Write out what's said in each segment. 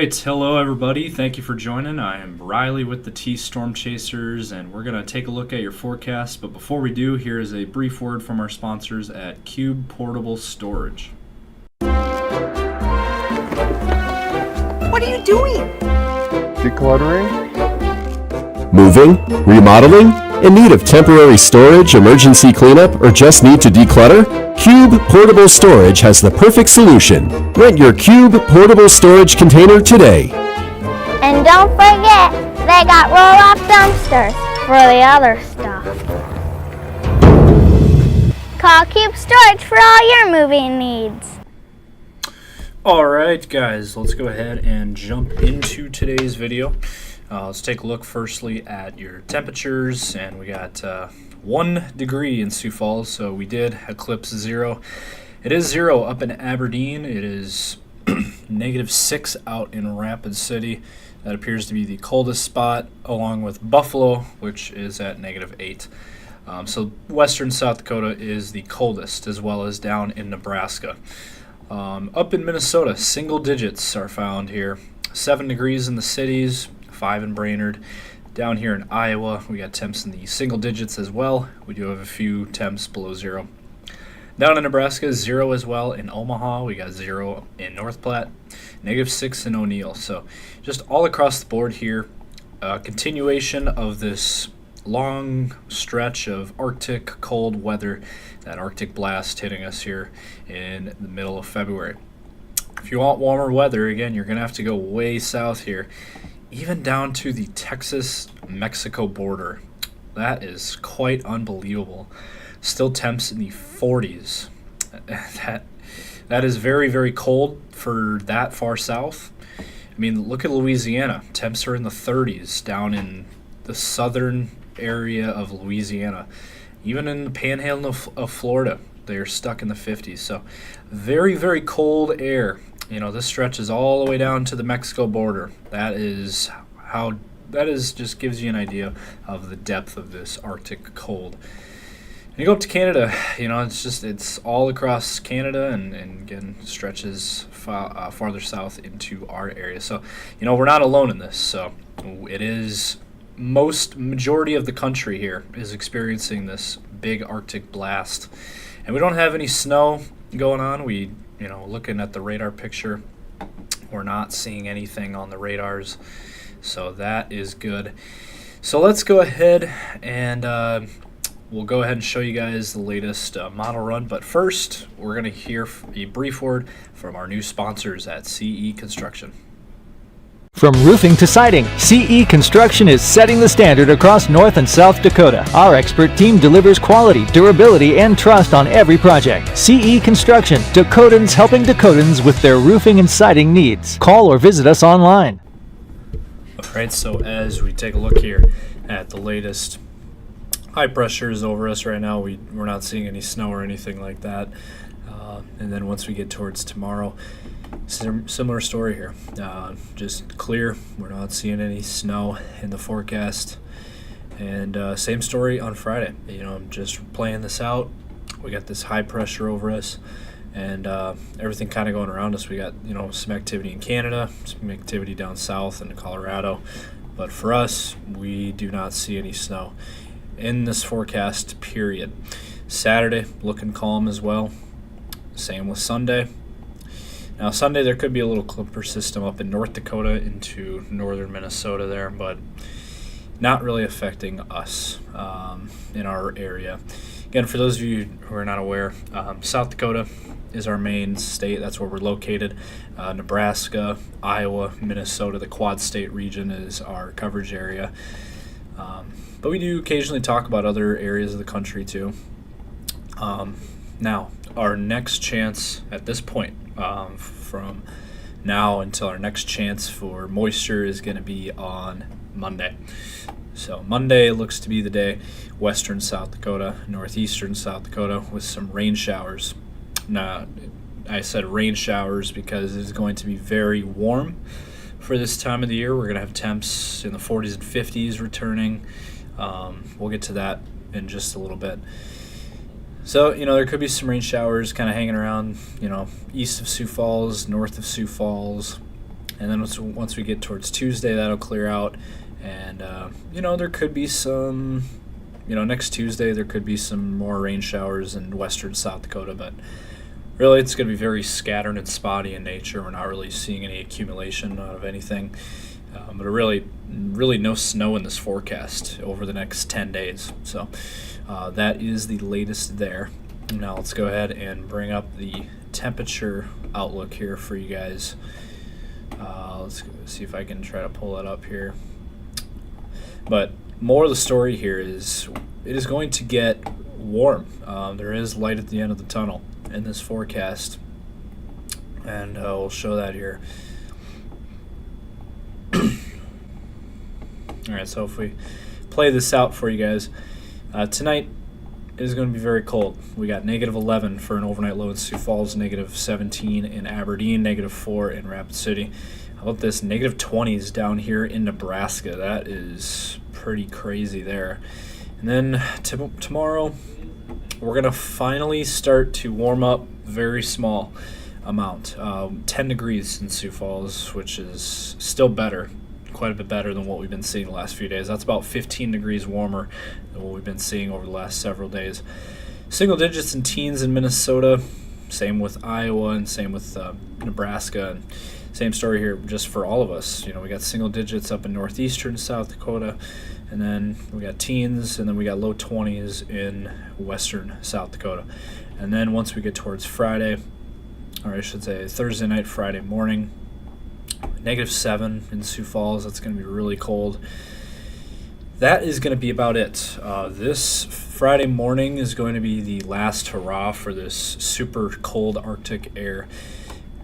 right, hello everybody. Thank you for joining. I am Riley with the T Storm Chasers, and we're going to take a look at your forecast. But before we do, here is a brief word from our sponsors at Cube Portable Storage. What are you doing? Decluttering? Moving? Remodeling? In need of temporary storage, emergency cleanup, or just need to declutter? Cube Portable Storage has the perfect solution. Rent your Cube Portable Storage container today. And don't forget, they got roll-off dumpsters for the other stuff. Call Cube Storage for all your moving needs. Alright guys, let's go ahead and jump into today's video. Let's take a look firstly at your temperatures, and we got 1 degree in Sioux Falls, so we did eclipse 0. It is 0 up in Aberdeen. It is -6 out in Rapid City. That appears to be the coldest spot, along with Buffalo, which is at -8. So western South Dakota is the coldest, as well as down in Nebraska. Up in Minnesota, single digits are found here. 7 degrees in the cities, 5 in Brainerd. Down here in Iowa, we got temps in the single digits as well. We do have a few temps below 0. Down in Nebraska, 0 as well. In Omaha, we got 0 in North Platte, -6 in O'Neill. So just all across the board here, continuation of this long stretch of Arctic cold weather, that Arctic blast hitting us here in the middle of February. If you want warmer weather, again, you're going to have to go way south here, even down to the Texas-Mexico border. That is quite unbelievable. Still temps in the 40s. That is very, very cold for that far south. I mean, look at Louisiana. Temps are in the 30s down in the southern area of Louisiana. Even in the panhandle of Florida, they are stuck in the 50s. So very, very cold air. You know, this stretches all the way down to the Mexico border. That is just gives you an idea of the depth of this Arctic cold. And you go up to Canada, you know, it's all across Canada, and again stretches farther south into our area. So, you know, we're not alone in this. So it is majority of the country here is experiencing this big Arctic blast, and we don't have any snow going on. You know, looking at the radar picture, we're not seeing anything on the radars, so that is good. So let's go ahead and we'll go ahead and show you guys the latest model run, but first we're going to hear a brief word from our new sponsors at CE Construction. From roofing to siding, CE Construction is setting the standard across North and South Dakota. Our expert team delivers quality, durability, and trust on every project. CE Construction, Dakotans helping Dakotans with their roofing and siding needs. Call or visit us online. Alright, so as we take a look here at the latest, high pressure is over us right now. We're not seeing any snow or anything like that. And then once we get towards tomorrow, similar story here. Just clear. We're not seeing any snow in the forecast. And same story on Friday. You know, I'm just playing this out. We got this high pressure over us, and everything kind of going around us. We got, you know, some activity in Canada, some activity down south in Colorado. But for us, we do not see any snow in this forecast period. Saturday looking calm as well. Same with Sunday. Now Sunday there could be a little clipper system up in North Dakota into northern Minnesota there, but not really affecting us in our area. Again, for those of you who are not aware, South Dakota is our main state. That's where we're located. Nebraska, Iowa, Minnesota, the Quad State region is our coverage area. But we do occasionally talk about other areas of the country too. Now, our next chance at this point, from now until our next chance for moisture, is going to be on Monday. So Monday looks to be the day. Western South Dakota, northeastern South Dakota, with some rain showers. Now, I said rain showers because it's going to be very warm for this time of the year. We're going to have temps in the 40s and 50s returning. We'll get to that in just a little bit. So, you know, there could be some rain showers kind of hanging around, you know, east of Sioux Falls, north of Sioux Falls, And then once we get towards Tuesday, that'll clear out. And, there could be some, next Tuesday, there could be some more rain showers in western South Dakota. But really, it's going to be very scattered and spotty in nature. We're not really seeing any accumulation out of anything. But really no snow in this forecast over the next 10 days. So that is the latest there. Now let's go ahead and bring up the temperature outlook here for you guys. Let's see if I can try to pull that up here. But more of the story here is it is going to get warm. There is light at the end of the tunnel in this forecast, and we'll show that here. Alright, so if we play this out for you guys, tonight is going to be very cold. We got -11 for an overnight low in Sioux Falls, -17 in Aberdeen, -4 in Rapid City. How about this, -20s down here in Nebraska? That is pretty crazy there. And then tomorrow, we're going to finally start to warm up very small amount. 10 degrees in Sioux Falls, which is still better. Quite a bit better than what we've been seeing the last few days. That's about 15 degrees warmer than what we've been seeing over the last several days. Single digits in teens in Minnesota, same with Iowa and same with Nebraska. And same story here just for all of us. We got single digits up in northeastern South Dakota, and then we got teens, and then we got low 20s in western South Dakota. And then once we get towards Friday, or I should say Thursday night, Friday morning, -7 in Sioux Falls. That's going to be really cold. That is going to be about it. This Friday morning is going to be the last hurrah for this super cold Arctic air.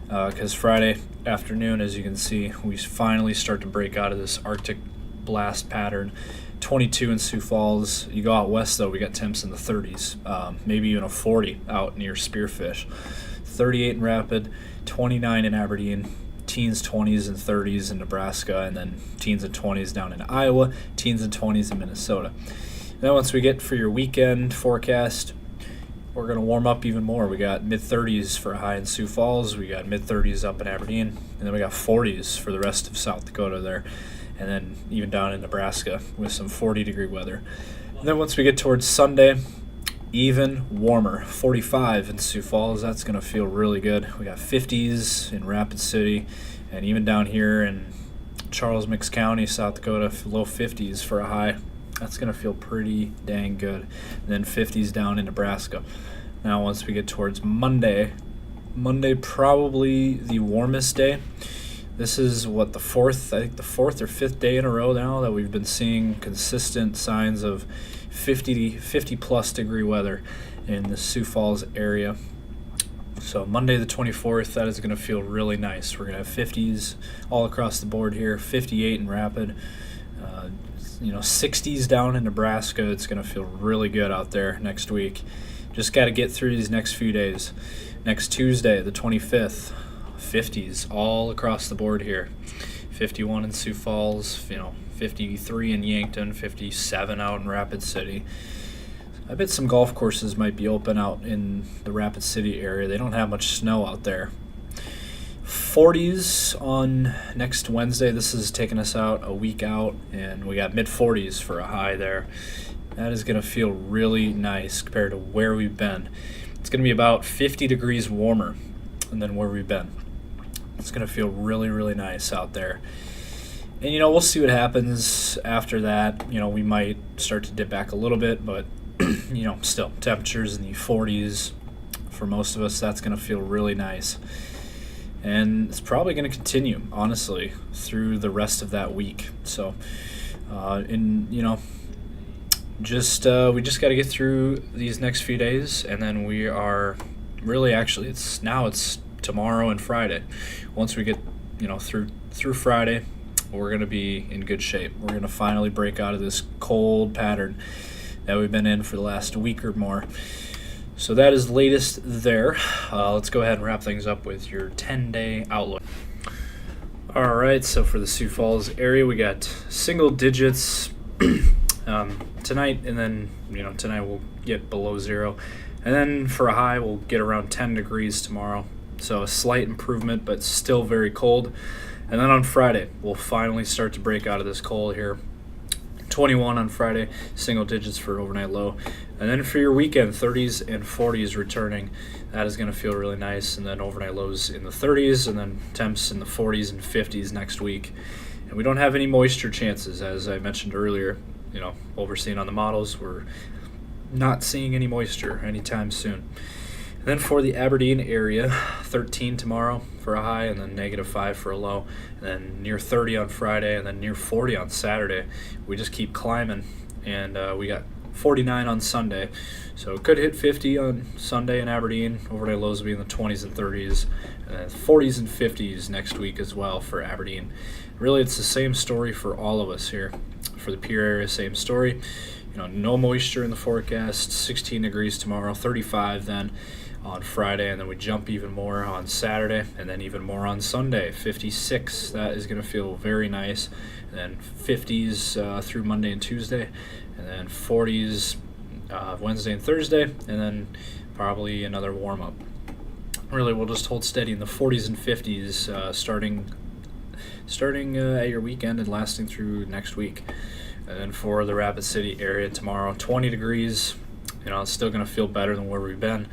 Because Friday afternoon, as you can see, we finally start to break out of this Arctic blast pattern. 22 in Sioux Falls. You go out west, though, we got temps in the 30s, maybe even a 40 out near Spearfish. 38 in Rapid, 29 in Aberdeen, teens, 20s, and 30s in Nebraska, and then teens and 20s down in Iowa, teens and 20s in Minnesota. Then once we get for your weekend forecast, we're going to warm up even more. We got mid-30s for a high in Sioux Falls, we got mid-30s up in Aberdeen, and then we got 40s for the rest of South Dakota there, and then even down in Nebraska with some 40-degree weather. And then once we get towards Sunday, even warmer, 45 in Sioux Falls. That's going to feel really good. We got 50s in Rapid City, and even down here in Charles Mix County, South Dakota, low 50s for a high. That's going to feel pretty dang good. And then 50s down in Nebraska. Now once we get towards Monday probably the warmest day. This is the fourth or fifth day in a row now that we've been seeing consistent signs of 50 plus degree weather in the Sioux Falls area. So Monday the 24th, that is going to feel really nice. We're going to have 50s all across the board here, 58 in Rapid, 60s down in Nebraska. It's going to feel really good out there next week. Just got to get through these next few days. Next Tuesday, the 25th, 50s all across the board here. 51 in Sioux Falls, 53 in Yankton, 57 out in Rapid City. I bet some golf courses might be open out in the Rapid City area. They don't have much snow out there. 40s on next Wednesday. This is taking us out a week out, and we got mid-40s for a high there. That is going to feel really nice compared to where we've been. It's going to be about 50 degrees warmer than where we've been. It's going to feel really, really nice out there. And, we'll see what happens after that. We might start to dip back a little bit, but, still, temperatures in the 40s for most of us. That's going to feel really nice. And it's probably going to continue, honestly, through the rest of that week. So, we just got to get through these next few days, and then we are really it's tomorrow and Friday. Once we get through Friday, we're going to be in good shape. We're going to finally break out of this cold pattern that we've been in for the last week or more. So that is the latest there. Let's go ahead and wrap things up with your 10-day outlook. All right, so for the Sioux Falls area, we got single digits tonight, and then tonight we'll get below 0, and then for a high we'll get around 10 degrees tomorrow. So a slight improvement, but still very cold. And then on Friday, we'll finally start to break out of this cold here. 21 on Friday, single digits for overnight low. And then for your weekend, 30s and 40s returning. That is going to feel really nice. And then overnight lows in the 30s, and then temps in the 40s and 50s next week. And we don't have any moisture chances, as I mentioned earlier. Overseeing on the models, we're not seeing any moisture anytime soon. And then for the Aberdeen area, 13 tomorrow for a high, and then -5 for a low, and then near 30 on Friday, and then near 40 on Saturday. We just keep climbing, and we got 49 on Sunday, so it could hit 50 on Sunday in Aberdeen. Overnight lows will be in the 20s and 30s, and then 40s and 50s next week as well for Aberdeen. Really, it's the same story for all of us here. For the Pierre area, same story. No moisture in the forecast. 16 degrees tomorrow, 35 then on Friday, and then we jump even more on Saturday, and then even more on Sunday, 56. That is going to feel very nice. And then 50s through Monday and Tuesday, and then 40s Wednesday and Thursday, and then probably another warm-up. Really, we'll just hold steady in the 40s and 50s starting at your weekend and lasting through next week. And then for the Rapid City area tomorrow, 20 degrees. It's still going to feel better than where we've been.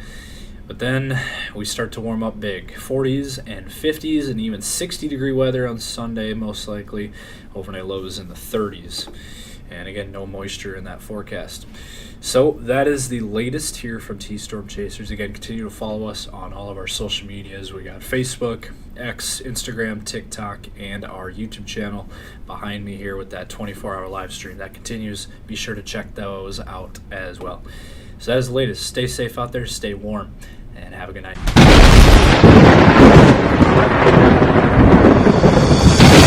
But then we start to warm up big. 40s and 50s and even 60-degree weather on Sunday, most likely. Overnight lows in the 30s. And again, no moisture in that forecast. So that is the latest here from T-Storm Chasers. Again, continue to follow us on all of our social medias. We got Facebook, X, Instagram, TikTok, and our YouTube channel behind me here with that 24-hour live stream that continues. Be sure to check those out as well. So that is the latest. Stay safe out there, stay warm, and have a good night.